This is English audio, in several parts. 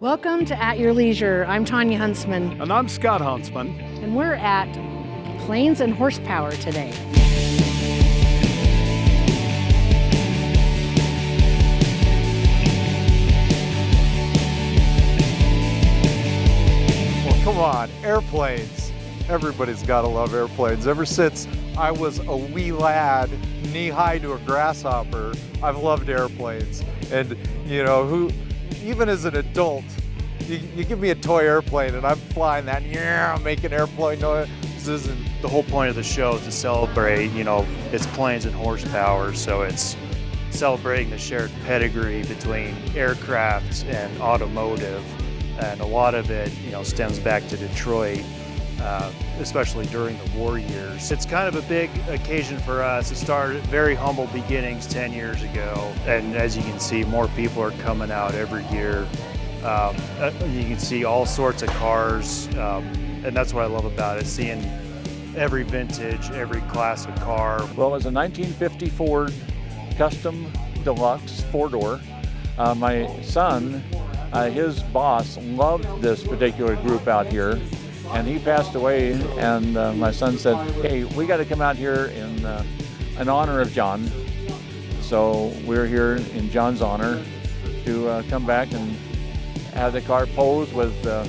Welcome to At Your Leisure. I'm Tonya Huntsman. And I'm Scott Huntsman. And we're at Planes and Horsepower today. Well, come on, airplanes. Everybody's got to love airplanes. Ever since I was a wee lad, knee-high to a grasshopper, I've loved airplanes. And, you know, even as an adult, you give me a toy airplane and I'm flying that, yeah, making airplane noises. And the whole point of the show is to celebrate, it's planes and horsepower, so it's celebrating the shared pedigree between aircraft and automotive. And a lot of it, stems back to Detroit, especially during the war years. It's kind of a big occasion for us. It started at very humble beginnings 10 years ago. And as you can see, more people are coming out every year. You can see all sorts of cars, and that's what I love about it, seeing every vintage, every classic car. Well, it's a 1950 Ford Custom Deluxe four-door. My son, his boss loved this particular group out here, and he passed away, and my son said, hey, we got to come out here in honor of John. So we're here in John's honor to come back and have the car posed with the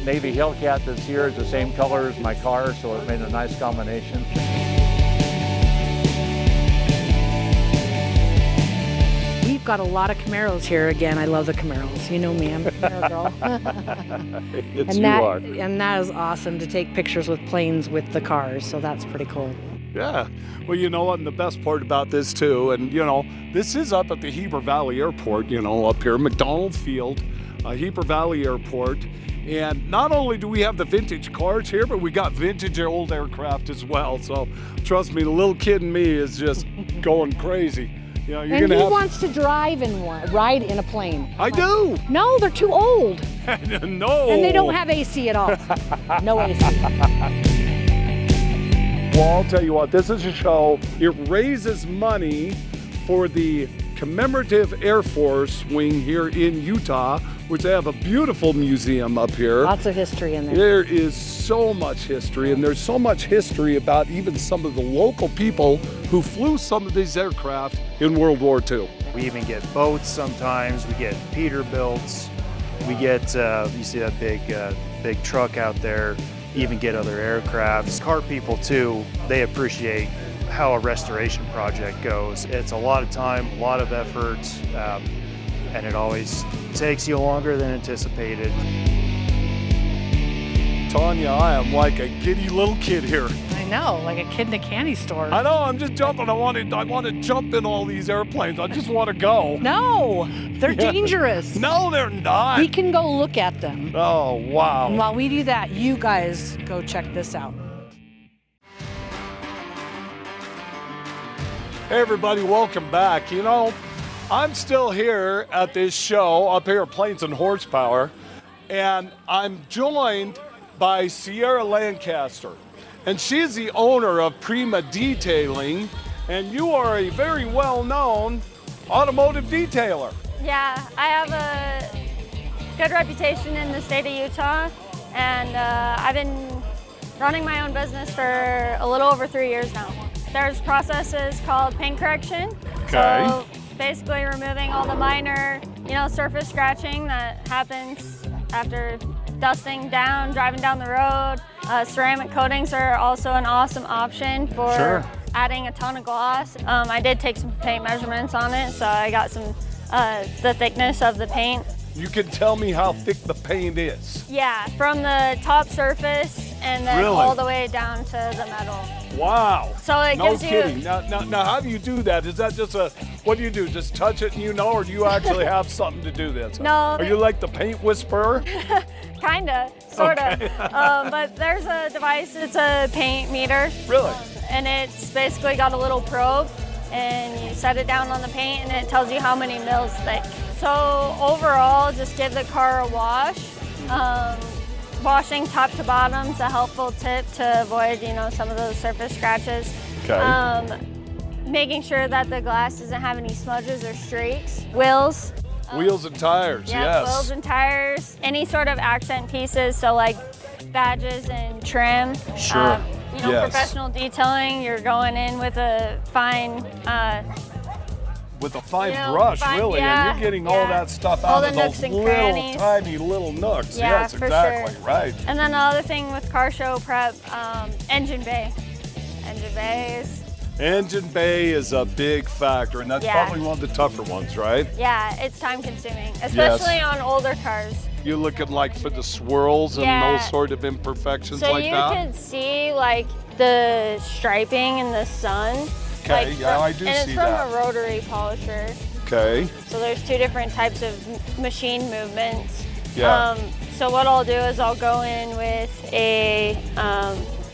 Navy Hellcat that's here is the same color as my car, so it made a nice combination. We've got a lot of Camaros here again. I love the Camaros. You know me, I'm a Camaro girl. And that is awesome to take pictures with planes with the cars, so that's pretty cool. Yeah. Well, you know what, and the best part about this too, and this is up at the Heber Valley Airport, up here, McDonald Field, Heber Valley Airport. And not only do we have the vintage cars here, but we got vintage old aircraft as well. So trust me, the little kid in me is just going crazy. And he wants to drive in one, ride in a plane. I do. No, they're too old. No. And they don't have AC at all. No AC. Well, I'll tell you what, this is a show. It raises money for the Commemorative Air Force wing here in Utah, which they have a beautiful museum up here. Lots of history in there. There is so much history, and there's so much history about even some of the local people who flew some of these aircraft in World War II. We even get boats sometimes. We get Peterbilts. We get, you see that big truck out there. Even get other aircrafts. Car people too, they appreciate how a restoration project goes. It's a lot of time, a lot of effort, and it always takes you longer than anticipated. Tonya, I am like a giddy little kid here. I know, like a kid in a candy store. I know, I'm just jumping. I want to jump in all these airplanes. I just want to go. No, they're dangerous. No, they're not. We can go look at them. Oh, wow. And while we do that, you guys go check this out. Hey everybody, welcome back. I'm still here at this show up here at Planes and Horsepower, and I'm joined by Sierra Lancaster. And she's the owner of Prima Detailing, and you are a very well-known automotive detailer. Yeah, I have a good reputation in the state of Utah, and I've been running my own business for a little over 3 years now. There's processes called paint correction. Okay. So basically removing all the minor, surface scratching that happens after dusting down, driving down the road. Ceramic coatings are also an awesome option for adding a ton of gloss. I did take some paint measurements on it, so I got the thickness of the paint. You can tell me how thick the paint is. Yeah, from the top surface and then all the way down to the metal. Wow. So it gives you... No kidding. Now, how do you do that? Is that just what do you do? Just touch it and or do you actually have something to do this? No. Are you like the paint whisperer? Kinda, sorta. Okay. But there's a device, it's a paint meter. Really? And it's basically got a little probe, and you set it down on the paint and it tells you how many mils thick. So overall, just give the car a wash. Washing top to bottom is a helpful tip to avoid, some of those surface scratches. Okay. Making sure that the glass doesn't have any smudges or streaks. Wheels, Wheels and tires, Yeah, yes. wheels and tires, any sort of accent pieces, so like badges and trim. Sure. You know, Yes. professional detailing, you're going in with a fine with a fine you know, brush, fine- really, yeah, and you're getting yeah. all that stuff All out the of nooks those and little crannies. tiny little nooks. Yeah, Yes, for exactly, sure. right. And then another thing with car show prep, engine bay. Engine bays. Engine bay is a big factor, and that's Yeah. probably one of the tougher ones, right? Yeah, it's time consuming, especially on older cars. You're looking like for the swirls and Yeah. those sort of imperfections So like you that? can see like the striping in the sun. Okay, like, yeah, I do and see it's from that. a rotary polisher. Okay, So there's two different types of machine movements. Yeah. So what I'll do is I'll go in with a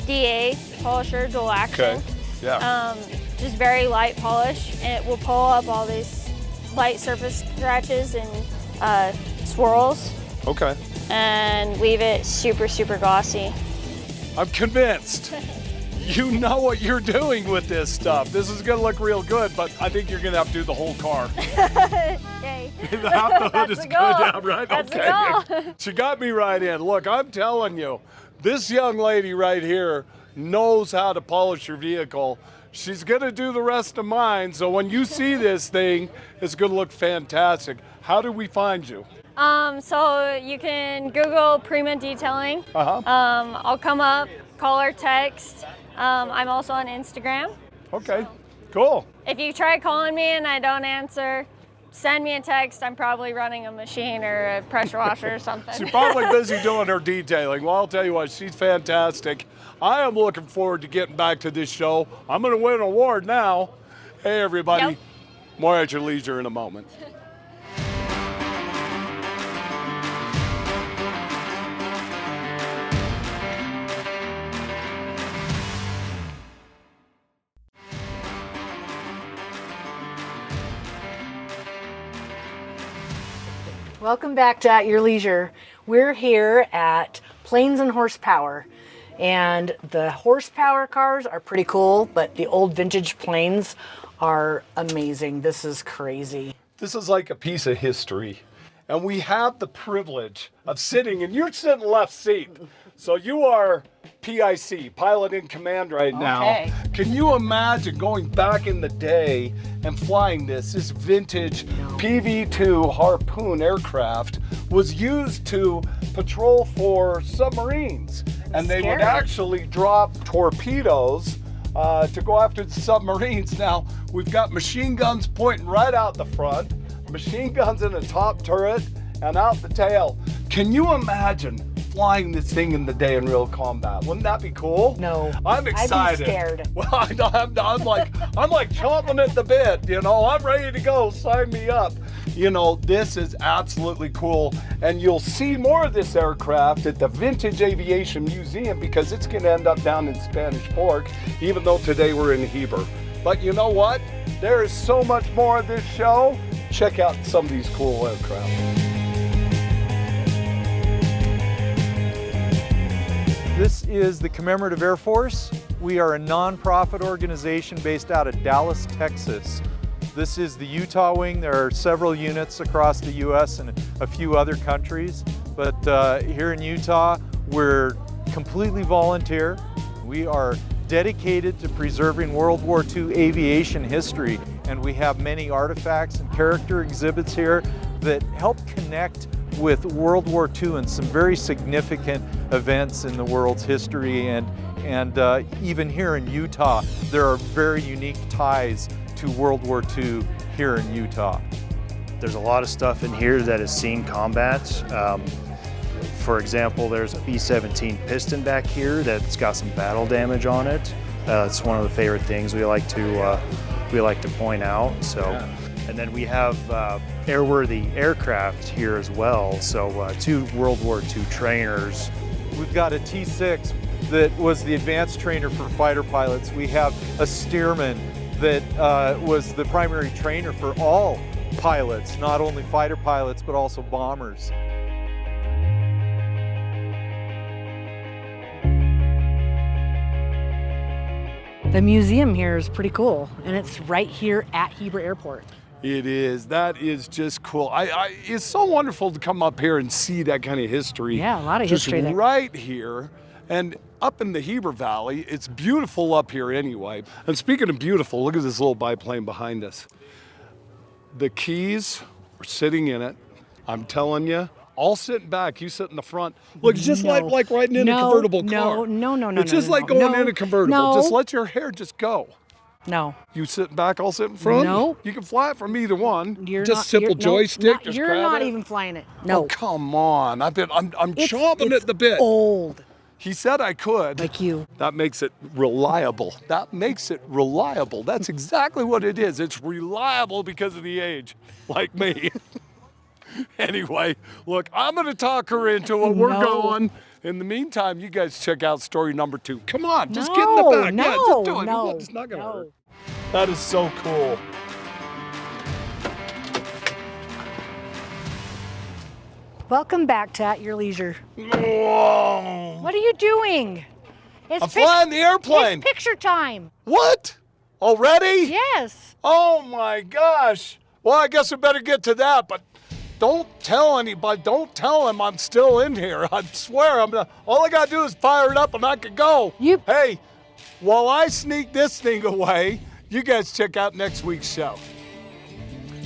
DA polisher, dual action. okay, yeah. Just very light polish, and it will pull up all these light surface scratches and swirls Okay, and leave it super, super glossy. I'm convinced. You know what you're doing with this stuff. This is gonna look real good, but I think you're gonna have to do the whole car. Yay. The hood That's is the good, goal. yeah, right? That's the Okay. goal. She got me right in. Look, I'm telling you, this young lady right here knows how to polish her vehicle. She's gonna do the rest of mine, so when you see this thing, it's gonna look fantastic. How do we find you? So you can Google Prima Detailing. Uh-huh. I'll come up, call or text. I'm also on Instagram. Okay, cool. If you try calling me and I don't answer, send me a text. I'm probably running a machine or a pressure washer or something. She's probably busy doing her detailing. Well, I'll tell you what, she's fantastic. I am looking forward to getting back to this show. I'm gonna win an award now. Hey, everybody. Yep. More at your leisure in a moment. Welcome back to At Your Leisure. We're here at Planes and Horsepower, and the horsepower cars are pretty cool, but the old vintage planes are amazing. This is crazy. This is like a piece of history. And we have the privilege of sitting, and you're sitting left seat. So you are PIC, pilot in command right now. Okay. Can you imagine going back in the day and flying this vintage PV-2 Harpoon aircraft was used to patrol for submarines. And they would Scary. actually drop torpedoes to go after the submarines. Now, we've got machine guns pointing right out the front, machine guns in the top turret, and out the tail. Can you imagine flying this thing in the day in real combat? Wouldn't that be cool? No. I'm excited. I'd be scared. Well, I'm like chomping at the bit, you know, I'm ready to go, sign me up. You know, this is absolutely cool, and you'll see more of this aircraft at the Vintage Aviation Museum because it's gonna end up down in Spanish Fork, even though today we're in Heber. But you know what? There is so much more of this show. Check out some of these cool aircraft. This is the Commemorative Air Force. We are a nonprofit organization based out of Dallas, Texas. This is the Utah wing. There are several units across the U.S. and a few other countries. But here in Utah, we're completely volunteer. We are dedicated to preserving World War II aviation history. And we have many artifacts and character exhibits here that help connect with World War II and some very significant events in the world's history. And even here in Utah, there are very unique ties to World War II here in Utah. There's a lot of stuff in here that has seen combat. For example, there's a B-17 piston back here that's got some battle damage on it. It's one of the favorite things we like to point out. So, and then we have airworthy aircraft here as well. So, two World War II trainers. We've got a T-6 that was the advanced trainer for fighter pilots. We have a Stearman that was the primary trainer for all pilots, not only fighter pilots, but also bombers. The museum here is pretty cool, and it's right here at Heber Airport. It is. That is just cool. It's so wonderful to come up here and see that kind of history. Yeah, a lot of just history there. right here. And up in the Heber Valley, it's beautiful up here anyway. And speaking of beautiful, look at this little biplane behind us. The keys are sitting in it. I'm telling you, all sitting back. You sit in the front. Look, it's just like riding in a convertible car. No. It's just like going in a convertible. No. Just let your hair just go. No. You sit back, I'll sit in front. No. You can fly it from either one. You're just not, simple you're, joystick. No, just you're grab not it. even flying it. No. Oh, come on. I'm It's chomping at the bit. Old. He said I could. Like you. That makes it reliable. That makes it reliable. That's exactly what it is. It's reliable because of the age, like me. Anyway, look, I'm going to talk her into it. We're going. In the meantime, you guys check out story number 2. Come on, just get in the back. Yeah, just do it. No, it's not going to hurt. That is so cool. Welcome back to At Your Leisure. Whoa. What are you doing? It's I'm flying the airplane. It's picture time. What? Already? Yes. Oh my gosh. Well, I guess we better get to that, but don't tell anybody. Don't tell them I'm still in here. I swear, all I gotta do is fire it up and I could go. Hey, while I sneak this thing away, you guys check out next week's show.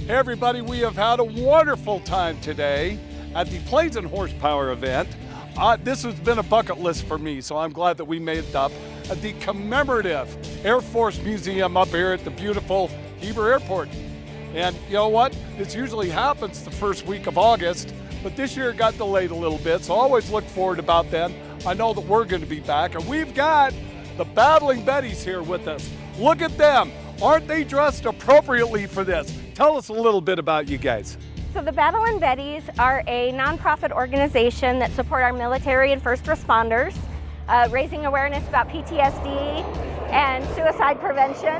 Hey everybody, we have had a wonderful time today at the Planes and Horsepower event. This has been a bucket list for me, so I'm glad that we made it up at the Commemorative Air Force Museum up here at the beautiful Heber Airport. And you know what? This usually happens the first week of August, but this year it got delayed a little bit, so I always look forward about then. I know that we're going to be back, and we've got the Battling Betties here with us. Look at them. Aren't they dressed appropriately for this? Tell us a little bit about you guys. So the Battling Betties are a nonprofit organization that support our military and first responders, raising awareness about PTSD and suicide prevention.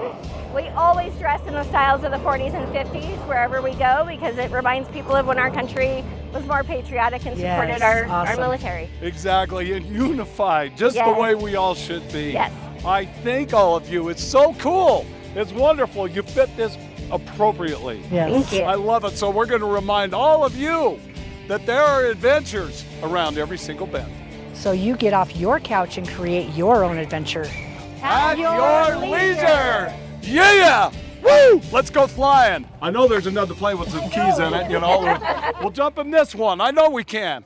We always dress in the styles of the 40s and 50s wherever we go because it reminds people of when our country was more patriotic and supported our military. Exactly, and unified, just the way we all should be. Yes. I thank all of you. It's so cool. It's wonderful. You fit this appropriately. Yes. Thank you. I love it. So we're going to remind all of you that there are adventures around every single bend. So you get off your couch and create your own adventure. At your leisure. Yeah! Woo! Let's go flying. I know there's another plane with some keys in it, you know. We'll jump in this one. I know we can.